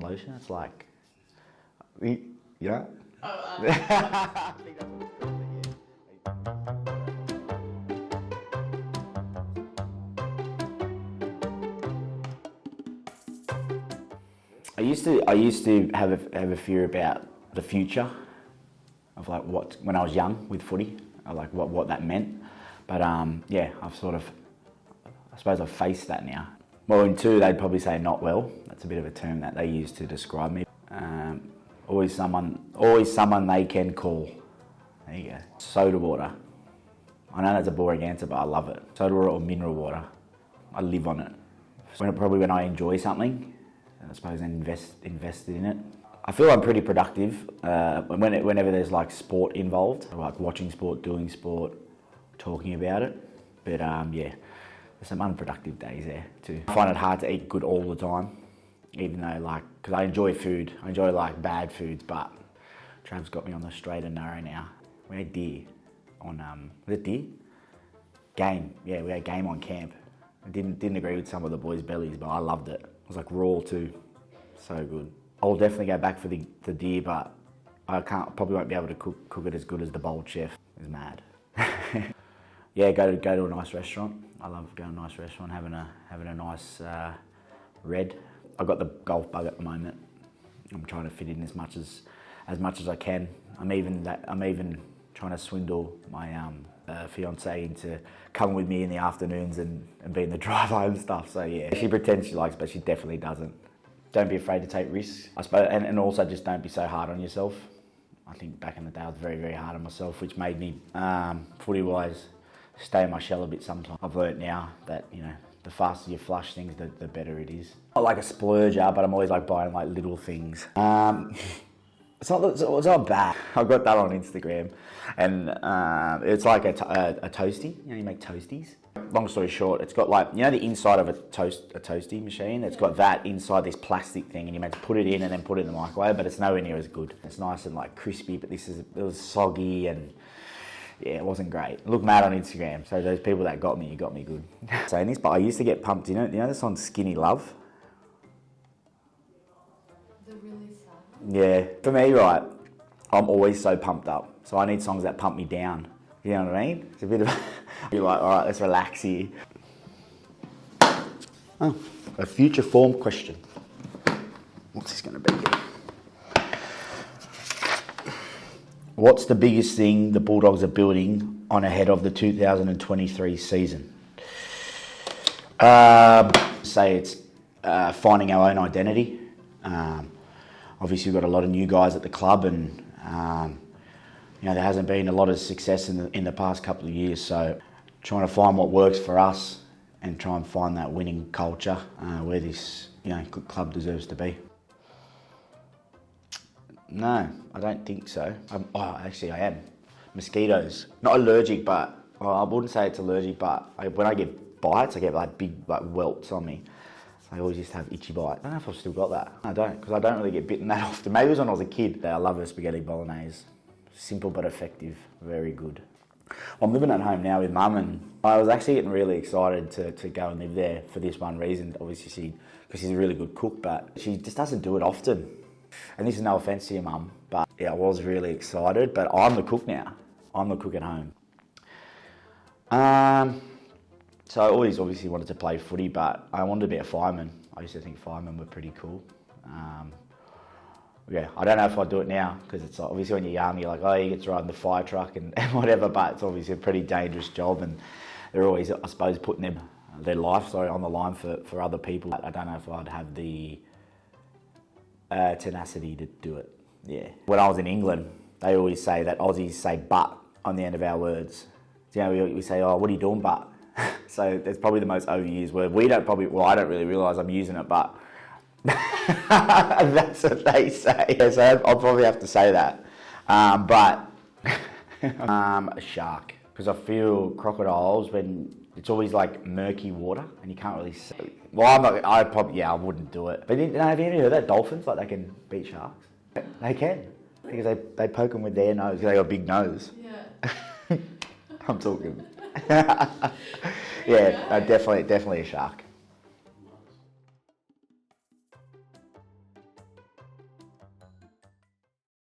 lotion. It's like, you know? Oh, I think that's what it's called, but yeah. I used to have a fear about the future of like when I was young with footy, like what that meant. But yeah, I suppose I've faced that now. Well, in two, they'd probably say not well. That's a bit of a term that they use to describe me. Always someone they can call. There you go. Soda water. I know that's a boring answer, but I love it. Soda water or mineral water. I live on it. Probably when I enjoy something, I suppose, and invested in it. I feel I'm pretty productive whenever there's like sport involved, like watching sport, doing sport, talking about it. But yeah, there's some unproductive days there too. I find it hard to eat good all the time, even though because I enjoy food. I enjoy like bad foods, but Trav's got me on the straight and narrow now. We had deer on, was it deer? Game, yeah, we had game on camp. I didn't agree with some of the boys' bellies, but I loved it. It was like raw too, so good. I'll definitely go back for the deer, but probably won't be able to cook it as good as the Bold Chef. It's mad. Yeah, go to a nice restaurant. I love going to a nice restaurant, having a nice red. I've got the golf bug at the moment. I'm trying to fit in as much as I can. I'm even trying to swindle my fiance into coming with me in the afternoons and being the driver and stuff. So yeah, she pretends she likes, but she definitely doesn't. Don't be afraid to take risks, I suppose, and also just don't be so hard on yourself. I think back in the day I was very, very hard on myself, which made me, footy-wise, stay in my shell a bit sometimes. I've learnt now that, the faster you flush things, the better it is. Not like a splurger, but I'm always like buying like little things. It's not bad. I got that on Instagram, and it's like a toasty. You make toasties. Long story short, it's got like, the inside of a toasty machine. It's got that inside this plastic thing, and you're meant to put it in and then put it in the microwave, but it's nowhere near as good. It's nice and like crispy, but it was soggy, and yeah, it wasn't great. It looked mad on Instagram. So those people that got me good. Saying this, but I used to get pumped. You know the song Skinny Love? Yeah, for me, right, I'm always so pumped up. So I need songs that pump me down. You know what I mean? It's a bit of you're like, all right, let's relax here. Oh, a future form question. What's this going to be? What's the biggest thing the Bulldogs are building on ahead of the 2023 season? Say it's finding our own identity. Obviously, we've got a lot of new guys at the club, and there hasn't been a lot of success in the past couple of years. So, trying to find what works for us and try and find that winning culture where this club deserves to be. No, I don't think so. Actually, I am. Mosquitoes. Not allergic, but I wouldn't say it's allergic. But when I get bites, I get like big welts on me. I always used to have itchy bite. I don't know if I've still got that. I don't, because I don't really get bitten that often. Maybe it was when I was a kid. I love a spaghetti bolognese. Simple but effective. Very good. Well, I'm living at home now with Mum, and I was actually getting really excited to go and live there for this one reason. Obviously, because she's a really good cook, but she just doesn't do it often. And this is no offence to your Mum, but yeah, I was really excited. But I'm the cook now. I'm the cook at home. So I always obviously wanted to play footy, but I wanted to be a fireman. I used to think firemen were pretty cool. Yeah, I don't know if I'd do it now, because it's obviously when you're young, you're like, oh, you get to ride in the fire truck and whatever, but it's obviously a pretty dangerous job, and they're always, I suppose, putting their life on the line for other people. I don't know if I'd have the tenacity to do it, yeah. When I was in England, they always say that Aussies say but on the end of our words. We say, oh, what are you doing, but? So it's probably the most overused word. I don't really realise I'm using it, but that's what they say. So I'll probably have to say that. But a shark, because I feel crocodiles, when it's always like murky water and you can't really see. Well, I wouldn't do it. But have you ever heard that dolphins, like they can beat sharks? They can, because they poke them with their nose, because they got a big nose. Yeah. I'm talking. Yeah, definitely a shark.